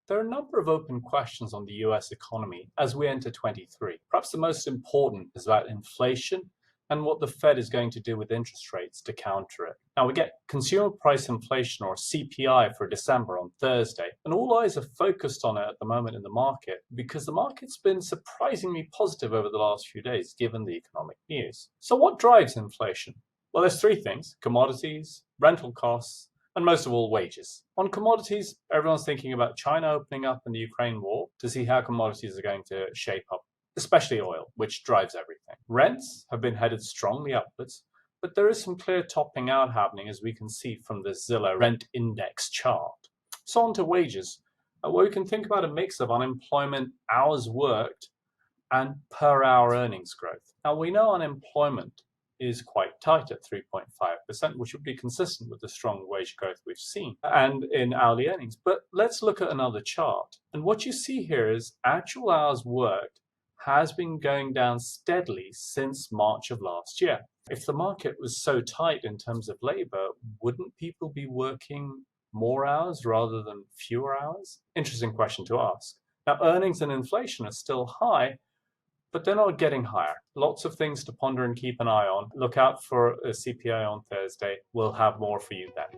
There are a number of open questions on the US economy as we enter 23. Perhaps the most important is about inflation and what the Fed is going to do with interest rates to counter it. Now, we get consumer price inflation, or CPI, for December on Thursday, and all eyes are focused on it at the moment in the market because the market's been surprisingly positive over the last few days given the economic news. So what drives inflation? Well, there's three things: commodities, rental costs, and most of all, wages. On commodities, everyone's thinking about China opening up and the Ukraine war to see how commodities are going to shape up, especially oil, which drives everything. Rents have been headed strongly upwards, but there is some clear topping out happening, as we can see from the Zillow rent index chart. So on to wages, where we can think about a mix of unemployment, hours worked, and per hour earnings growth. Now, we know unemployment is quite tight at 3.5%, which would be consistent with the strong wage growth we've seen and in hourly earnings. But let's look at another chart. And what you see here is actual hours worked has been going down steadily since March of last year. If the market was so tight in terms of labor, wouldn't people be working more hours rather than fewer hours? Interesting question to ask. Now, earnings and inflation are still high, but they're not getting higher. Lots of things to ponder and keep an eye on. Look out for a CPI on Thursday. We'll have more for you then.